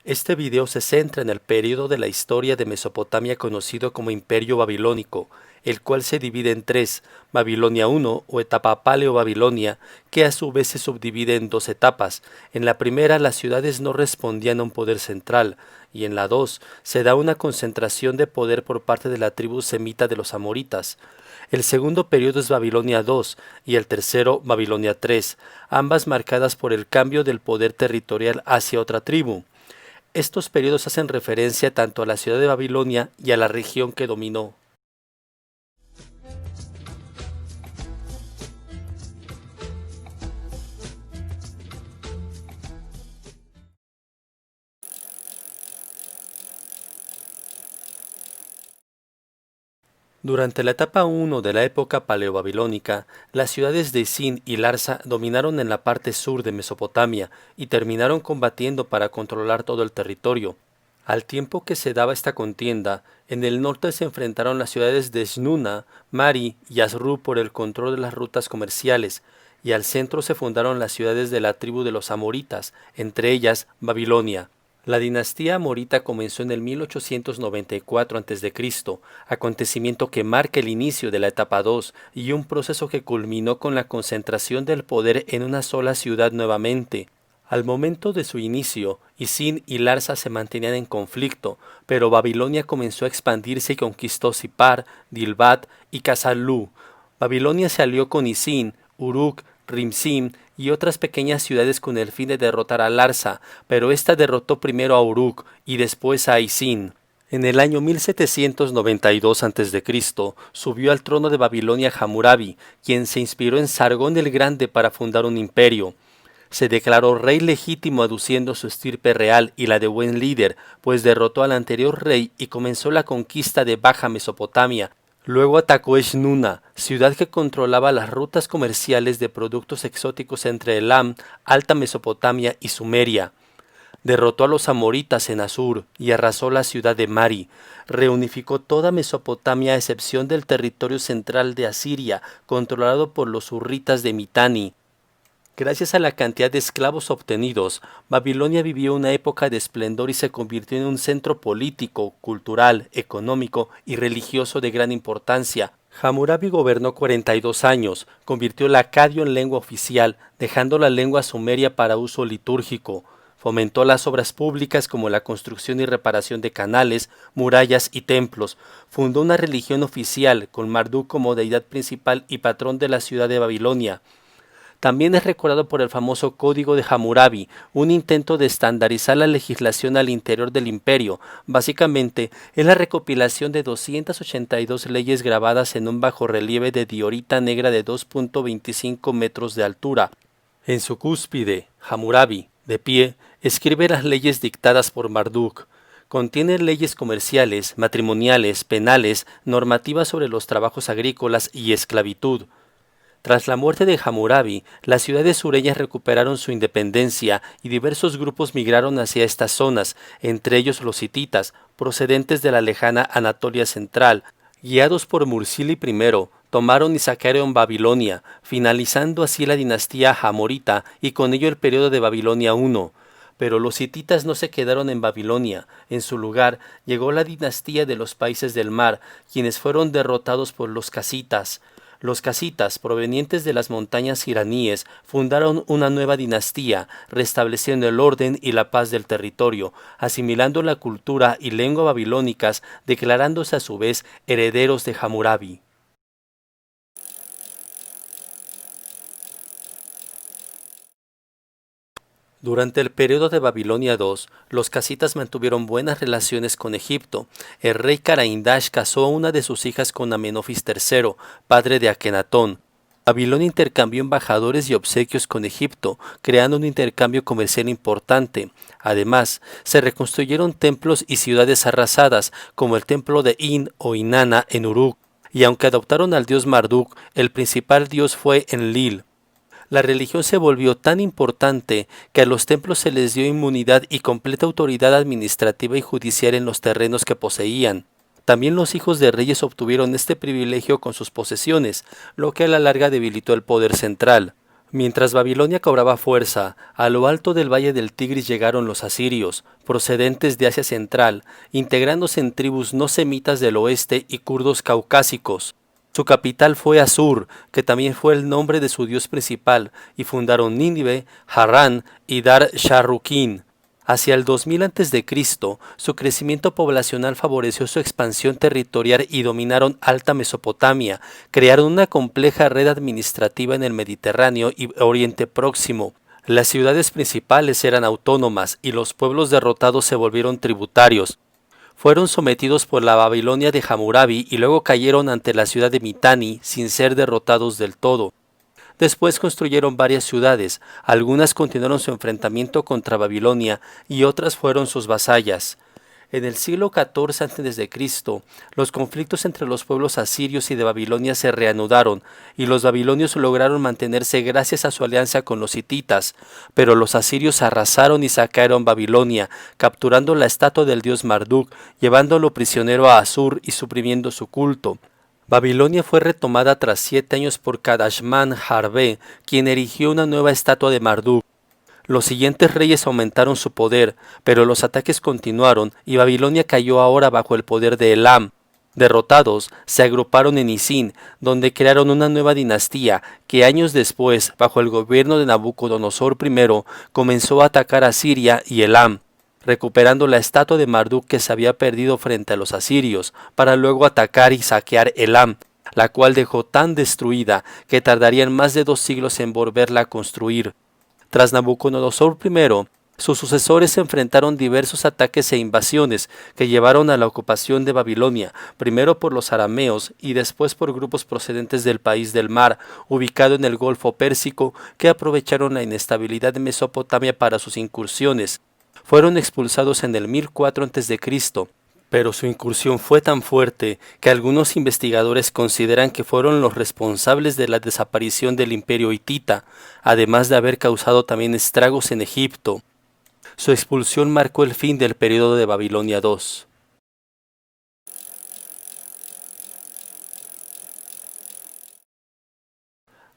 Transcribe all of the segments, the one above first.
Este video se centra en el periodo de la historia de Mesopotamia conocido como Imperio Babilónico, el cual se divide en tres: Babilonia I o etapa Paleo-Babilonia, que a su vez se subdivide en dos etapas. En la primera, las ciudades no respondían a un poder central, y en la dos se da una concentración de poder por parte de la tribu semita de los amoritas. El segundo periodo es Babilonia II y el tercero Babilonia III, ambas marcadas por el cambio del poder territorial hacia otra tribu. Estos periodos hacen referencia tanto a la ciudad de Babilonia y a la región que dominó. Durante la etapa 1 de la época paleobabilónica, las ciudades de Sin y Larsa dominaron en la parte sur de Mesopotamia y terminaron combatiendo para controlar todo el territorio. Al tiempo que se daba esta contienda, en el norte se enfrentaron las ciudades de Snuna, Mari y Asru por el control de las rutas comerciales, y al centro se fundaron las ciudades de la tribu de los amoritas, entre ellas Babilonia. La dinastía amorita comenzó en el 1894 a.C., acontecimiento que marca el inicio de la etapa 2 y un proceso que culminó con la concentración del poder en una sola ciudad nuevamente. Al momento de su inicio, Isin y Larsa se mantenían en conflicto, pero Babilonia comenzó a expandirse y conquistó Sipar, Dilbat y Casalú. Babilonia se alió con Isin, Uruk, Rimsim y otras pequeñas ciudades con el fin de derrotar a Larsa, pero ésta derrotó primero a Uruk y después a Isin. En el año 1792 a.C. subió al trono de Babilonia Hammurabi, quien se inspiró en Sargón el Grande para fundar un imperio. Se declaró rey legítimo aduciendo su estirpe real y la de buen líder, pues derrotó al anterior rey y comenzó la conquista de Baja Mesopotamia. Luego atacó Eshnuna, ciudad que controlaba las rutas comerciales de productos exóticos entre Elam, Alta Mesopotamia y Sumeria. Derrotó a los amoritas en Asur y arrasó la ciudad de Mari. Reunificó toda Mesopotamia a excepción del territorio central de Asiria, controlado por los hurritas de Mitanni. Gracias a la cantidad de esclavos obtenidos, Babilonia vivió una época de esplendor y se convirtió en un centro político, cultural, económico y religioso de gran importancia. Hammurabi gobernó 42 años, convirtió el acadio en lengua oficial, dejando la lengua sumeria para uso litúrgico. Fomentó las obras públicas como la construcción y reparación de canales, murallas y templos. Fundó una religión oficial, con Marduk como deidad principal y patrón de la ciudad de Babilonia. También es recordado por el famoso Código de Hammurabi, un intento de estandarizar la legislación al interior del imperio. Básicamente, es la recopilación de 282 leyes grabadas en un bajorrelieve de diorita negra de 2.25 metros de altura. En su cúspide, Hammurabi, de pie, escribe las leyes dictadas por Marduk. Contiene leyes comerciales, matrimoniales, penales, normativas sobre los trabajos agrícolas y esclavitud. Tras la muerte de Hammurabi, las ciudades sureñas recuperaron su independencia y diversos grupos migraron hacia estas zonas, entre ellos los hititas, procedentes de la lejana Anatolia central. Guiados por Mursili I, tomaron y saquearon Babilonia, finalizando así la dinastía Hamorita y con ello el periodo de Babilonia I. Pero los hititas no se quedaron en Babilonia. En su lugar llegó la dinastía de los países del mar, quienes fueron derrotados por los casitas. Los casitas, provenientes de las montañas iraníes, fundaron una nueva dinastía, restableciendo el orden y la paz del territorio, asimilando la cultura y lengua babilónicas, declarándose a su vez herederos de Hammurabi. Durante el periodo de Babilonia II, los casitas mantuvieron buenas relaciones con Egipto. El rey Karaindash casó a una de sus hijas con Amenofis III, padre de Akenatón. Babilonia intercambió embajadores y obsequios con Egipto, creando un intercambio comercial importante. Además, se reconstruyeron templos y ciudades arrasadas, como el templo de In o Inanna en Uruk. Y aunque adoptaron al dios Marduk, el principal dios fue Enlil. La religión se volvió tan importante que a los templos se les dio inmunidad y completa autoridad administrativa y judicial en los terrenos que poseían. También los hijos de reyes obtuvieron este privilegio con sus posesiones, lo que a la larga debilitó el poder central. Mientras Babilonia cobraba fuerza, a lo alto del valle del Tigris llegaron los asirios, procedentes de Asia Central, integrándose en tribus no semitas del oeste y kurdos caucásicos. Su capital fue Asur, que también fue el nombre de su dios principal, y fundaron Nínive, Harrán y Dar Sharrukin. Hacia el 2000 a.C., su crecimiento poblacional favoreció su expansión territorial y dominaron Alta Mesopotamia, crearon una compleja red administrativa en el Mediterráneo y Oriente Próximo. Las ciudades principales eran autónomas y los pueblos derrotados se volvieron tributarios. Fueron sometidos por la Babilonia de Hammurabi y luego cayeron ante la ciudad de Mitanni sin ser derrotados del todo. Después construyeron varias ciudades, algunas continuaron su enfrentamiento contra Babilonia y otras fueron sus vasallas. En el siglo XIV a.C., los conflictos entre los pueblos asirios y de Babilonia se reanudaron, y los babilonios lograron mantenerse gracias a su alianza con los hititas, pero los asirios arrasaron y saquearon Babilonia, capturando la estatua del dios Marduk, llevándolo prisionero a Asur y suprimiendo su culto. Babilonia fue retomada tras 7 años por Kadashman-Harbe, quien erigió una nueva estatua de Marduk. Los siguientes reyes aumentaron su poder, pero los ataques continuaron y Babilonia cayó ahora bajo el poder de Elam. Derrotados, se agruparon en Isin, donde crearon una nueva dinastía que años después, bajo el gobierno de Nabucodonosor I, comenzó a atacar a Siria y Elam, recuperando la estatua de Marduk que se había perdido frente a los asirios, para luego atacar y saquear Elam, la cual dejó tan destruida que tardarían más de 2 siglos en volverla a construir. Tras Nabucodonosor I, sus sucesores enfrentaron diversos ataques e invasiones que llevaron a la ocupación de Babilonia, primero por los arameos y después por grupos procedentes del país del mar, ubicado en el Golfo Pérsico, que aprovecharon la inestabilidad de Mesopotamia para sus incursiones. Fueron expulsados en el 1004 a.C., pero su incursión fue tan fuerte que algunos investigadores consideran que fueron los responsables de la desaparición del imperio hitita, además de haber causado también estragos en Egipto. Su expulsión marcó el fin del período de Babilonia II.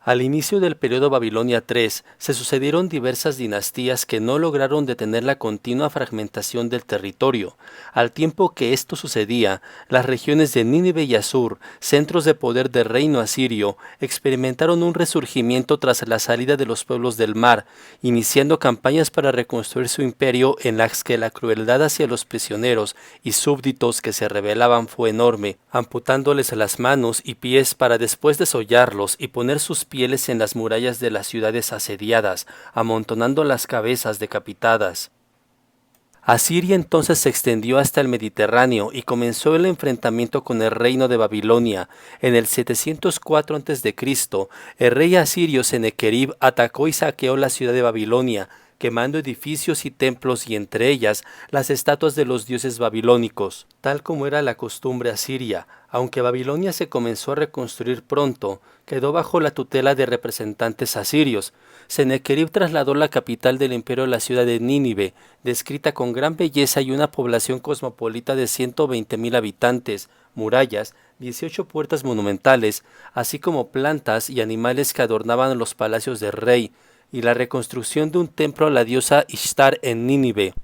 Al inicio del período Babilonia III se sucedieron diversas dinastías que no lograron detener la continua fragmentación del territorio. Al tiempo que esto sucedía, las regiones de Nínive y Asur, centros de poder del reino asirio, experimentaron un resurgimiento tras la salida de los pueblos del mar, iniciando campañas para reconstruir su imperio en las que la crueldad hacia los prisioneros y súbditos que se rebelaban fue enorme, amputándoles las manos y pies para después desollarlos y poner sus pieles en las murallas de las ciudades asediadas, amontonando las cabezas decapitadas. Asiria entonces se extendió hasta el Mediterráneo y comenzó el enfrentamiento con el reino de Babilonia. En el 704 a.C., el rey asirio Senequerib atacó y saqueó la ciudad de Babilonia, quemando edificios y templos y entre ellas las estatuas de los dioses babilónicos, tal como era la costumbre asiria. Aunque Babilonia se comenzó a reconstruir pronto, quedó bajo la tutela de representantes asirios. Senequerib trasladó la capital del imperio a la ciudad de Nínive, descrita con gran belleza y una población cosmopolita de 120,000 habitantes, murallas, 18 puertas monumentales, así como plantas y animales que adornaban los palacios del rey, y la reconstrucción de un templo a la diosa Ishtar en Nínive.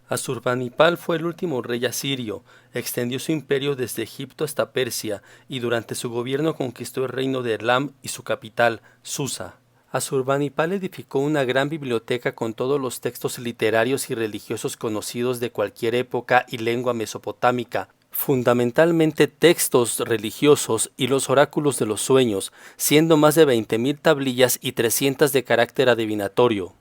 Asurbanipal fue el último rey asirio, extendió su imperio desde Egipto hasta Persia y durante su gobierno conquistó el reino de Elam y su capital, Susa. Asurbanipal edificó una gran biblioteca con todos los textos literarios y religiosos conocidos de cualquier época y lengua mesopotámica, fundamentalmente textos religiosos y los oráculos de los sueños, siendo más de 20,000 tablillas y 300 de carácter adivinatorio.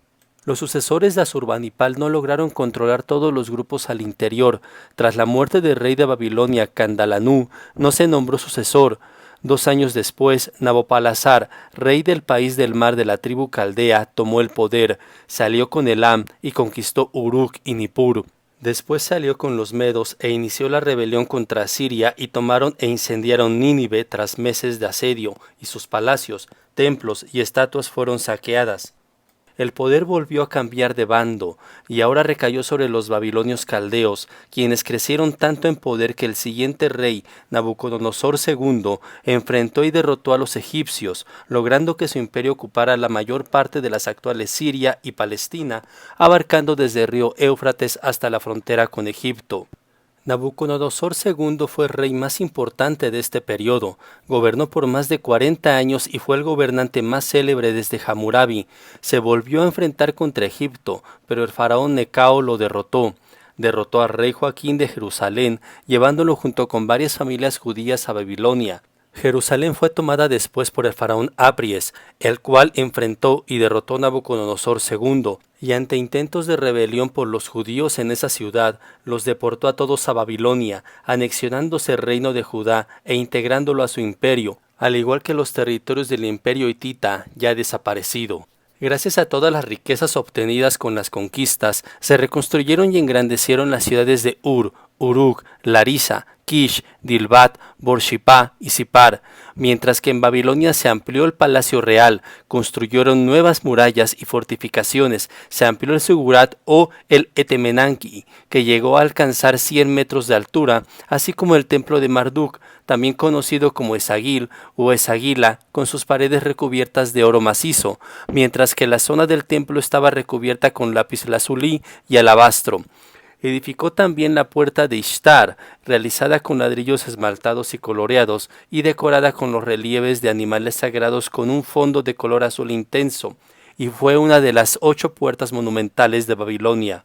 Los sucesores de Asurbanipal no lograron controlar todos los grupos al interior. Tras la muerte del rey de Babilonia, Candalanú, no se nombró sucesor. 2 años después, Nabopolassar, rey del país del mar de la tribu caldea, tomó el poder, salió con Elam y conquistó Uruk y Nippur. Después salió con los medos e inició la rebelión contra Asiria y tomaron e incendiaron Nínive tras meses de asedio, y sus palacios, templos y estatuas fueron saqueadas. el poder volvió a cambiar de bando, y ahora recayó sobre los babilonios caldeos, quienes crecieron tanto en poder que el siguiente rey, Nabucodonosor II, enfrentó y derrotó a los egipcios, logrando que su imperio ocupara la mayor parte de las actuales Siria y Palestina, abarcando desde el río Éufrates hasta la frontera con Egipto. Nabucodonosor II fue el rey más importante de este periodo, gobernó por más de 40 años y fue el gobernante más célebre desde Hammurabi. Se volvió a enfrentar contra Egipto, pero el faraón Necao lo derrotó. Derrotó al rey Joaquín de Jerusalén, llevándolo junto con varias familias judías a Babilonia. Jerusalén fue tomada después por el faraón Apries, el cual enfrentó y derrotó a Nabucodonosor II, y ante intentos de rebelión por los judíos en esa ciudad, los deportó a todos a Babilonia, anexionándose el reino de Judá e integrándolo a su imperio, al igual que los territorios del imperio hitita ya desaparecido. Gracias a todas las riquezas obtenidas con las conquistas, se reconstruyeron y engrandecieron las ciudades de Ur, Uruk, Larisa, Kish, Dilbat, Borsipá y Sipar, mientras que en Babilonia se amplió el palacio real, construyeron nuevas murallas y fortificaciones, se amplió el Sigurat o el Etemenanki, que llegó a alcanzar 100 metros de altura, así como el templo de Marduk, también conocido como Esagil o Esagila, con sus paredes recubiertas de oro macizo, mientras que la zona del templo estaba recubierta con lapislázuli y alabastro. Edificó también la puerta de Ishtar, realizada con ladrillos esmaltados y coloreados y decorada con los relieves de animales sagrados con un fondo de color azul intenso, y fue una de las 8 puertas monumentales de Babilonia.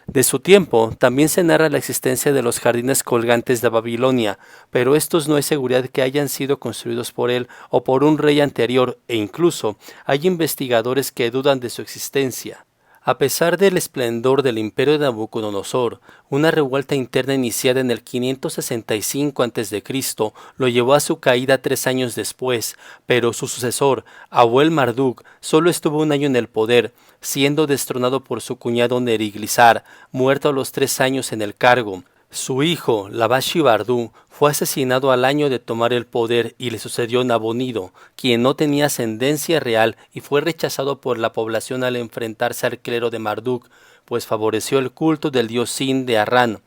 De su tiempo también se narra la existencia de los jardines colgantes de Babilonia, pero estos no hay seguridad que hayan sido construidos por él o por un rey anterior, e incluso hay investigadores que dudan de su existencia. A pesar del esplendor del imperio de Nabucodonosor, una revuelta interna iniciada en el 565 a.C. lo llevó a su caída 3 años después, pero su sucesor, Abuel-Marduk, solo estuvo un año en el poder, siendo destronado por su cuñado Neriglissar, muerto a los 3 años en el cargo. Su hijo, Labashi-Bardu, fue asesinado al año de tomar el poder y le sucedió Nabonido, quien no tenía ascendencia real y fue rechazado por la población al enfrentarse al clero de Marduk, pues favoreció el culto del dios Sin de Harrán.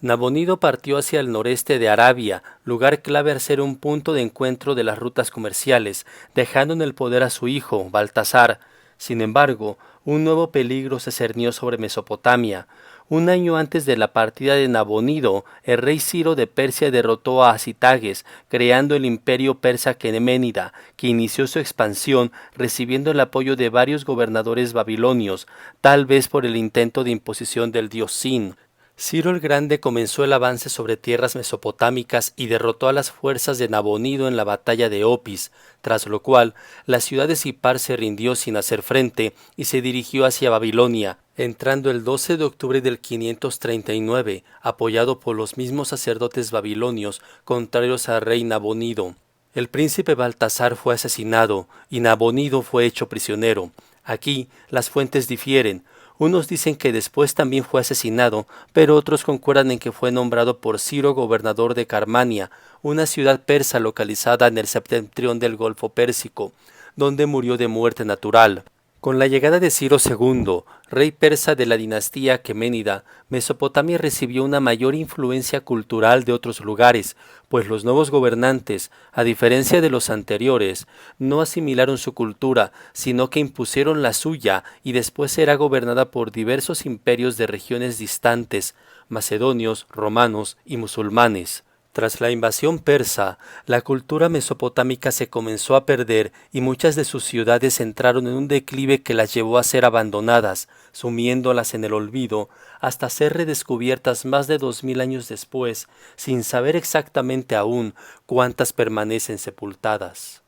Nabonido partió hacia el noreste de Arabia, lugar clave al ser un punto de encuentro de las rutas comerciales, dejando en el poder a su hijo, Baltasar. Sin embargo, un nuevo peligro se cernió sobre Mesopotamia. Un año antes de la partida de Nabonido, el rey Ciro de Persia derrotó a Asitages, creando el imperio persa Queménida, que inició su expansión recibiendo el apoyo de varios gobernadores babilonios, tal vez por el intento de imposición del dios Sin. Ciro el Grande comenzó el avance sobre tierras mesopotámicas y derrotó a las fuerzas de Nabonido en la batalla de Opis, tras lo cual la ciudad de Sipar se rindió sin hacer frente y se dirigió hacia Babilonia, entrando el 12 de octubre del 539, apoyado por los mismos sacerdotes babilonios contrarios al rey Nabonido. El príncipe Baltasar fue asesinado y Nabonido fue hecho prisionero. Aquí las fuentes difieren. Unos dicen que después también fue asesinado, pero otros concuerdan en que fue nombrado por Ciro gobernador de Carmania, una ciudad persa localizada en el septentrión del Golfo Pérsico, donde murió de muerte natural. Con la llegada de Ciro II, rey persa de la dinastía aqueménida, Mesopotamia recibió una mayor influencia cultural de otros lugares, pues los nuevos gobernantes, a diferencia de los anteriores, no asimilaron su cultura, sino que impusieron la suya y después era gobernada por diversos imperios de regiones distantes, macedonios, romanos y musulmanes. Tras la invasión persa, la cultura mesopotámica se comenzó a perder y muchas de sus ciudades entraron en un declive que las llevó a ser abandonadas, sumiéndolas en el olvido, hasta ser redescubiertas más de 2000 años después, sin saber exactamente aún cuántas permanecen sepultadas.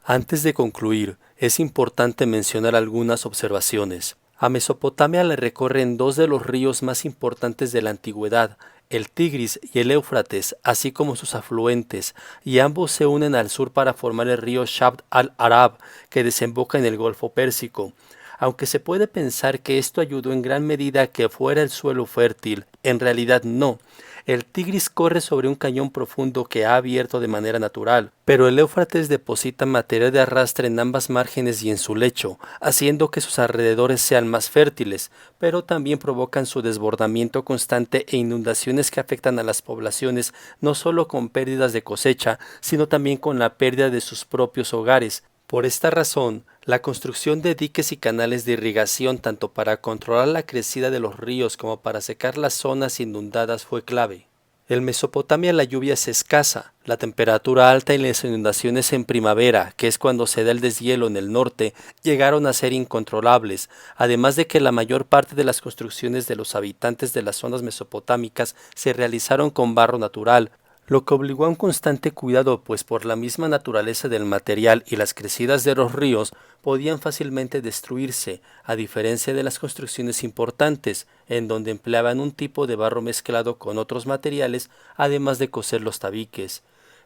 Antes de concluir, es importante mencionar algunas observaciones. A Mesopotamia le recorren 2 de los ríos más importantes de la antigüedad, el Tigris y el Éufrates, así como sus afluentes, y ambos se unen al sur para formar el río Shabd al-Arab, que desemboca en el Golfo Pérsico. Aunque se puede pensar que esto ayudó en gran medida a que fuera el suelo fértil, en realidad no. El Tigris corre sobre un cañón profundo que ha abierto de manera natural, pero el Éufrates deposita material de arrastre en ambas márgenes y en su lecho, haciendo que sus alrededores sean más fértiles, pero también provocan su desbordamiento constante e inundaciones que afectan a las poblaciones no solo con pérdidas de cosecha, sino también con la pérdida de sus propios hogares. Por esta razón, la construcción de diques y canales de irrigación tanto para controlar la crecida de los ríos como para secar las zonas inundadas fue clave. En Mesopotamia la lluvia es escasa, la temperatura alta y las inundaciones en primavera, que es cuando se da el deshielo en el norte, llegaron a ser incontrolables, además de que la mayor parte de las construcciones de los habitantes de las zonas mesopotámicas se realizaron con barro natural, lo que obligó a un constante cuidado, pues por la misma naturaleza del material y las crecidas de los ríos podían fácilmente destruirse, a diferencia de las construcciones importantes, en donde empleaban un tipo de barro mezclado con otros materiales, además de coser los tabiques.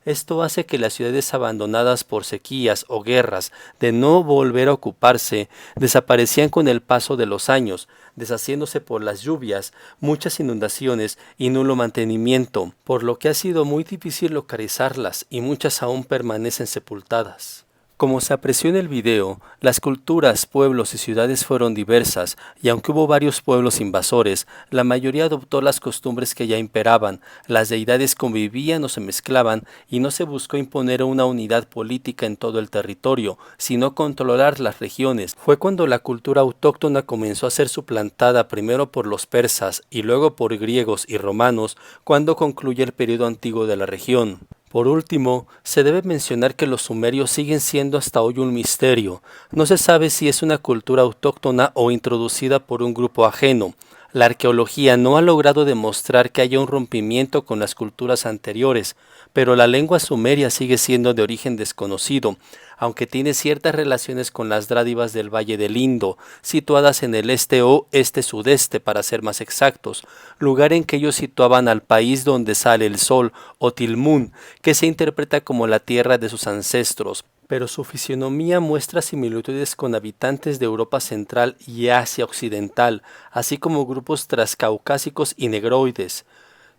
Esto hace que las ciudades abandonadas por sequías o guerras de no volver a ocuparse desaparecían con el paso de los años, deshaciéndose por las lluvias, muchas inundaciones y nulo mantenimiento, por lo que ha sido muy difícil localizarlas y muchas aún permanecen sepultadas. Como se apreció en el video, las culturas, pueblos y ciudades fueron diversas, y aunque hubo varios pueblos invasores, la mayoría adoptó las costumbres que ya imperaban, las deidades convivían o se mezclaban, y no se buscó imponer una unidad política en todo el territorio, sino controlar las regiones. Fue cuando la cultura autóctona comenzó a ser suplantada primero por los persas y luego por griegos y romanos, cuando concluye el periodo antiguo de la región. Por último, se debe mencionar que los sumerios siguen siendo hasta hoy un misterio. No se sabe si es una cultura autóctona o introducida por un grupo ajeno. La arqueología no ha logrado demostrar que haya un rompimiento con las culturas anteriores, pero la lengua sumeria sigue siendo de origen desconocido, aunque tiene ciertas relaciones con las drávivas del Valle del Indo, situadas en el este o este-sudeste para ser más exactos, lugar en que ellos situaban al país donde sale el sol, o Tilmun, que se interpreta como la tierra de sus ancestros, pero su fisionomía muestra similitudes con habitantes de Europa Central y Asia Occidental, así como grupos transcaucásicos y negroides.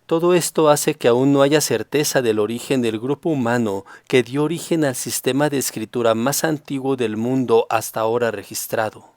Todo esto hace que aún no haya certeza del origen del grupo humano que dio origen al sistema de escritura más antiguo del mundo hasta ahora registrado.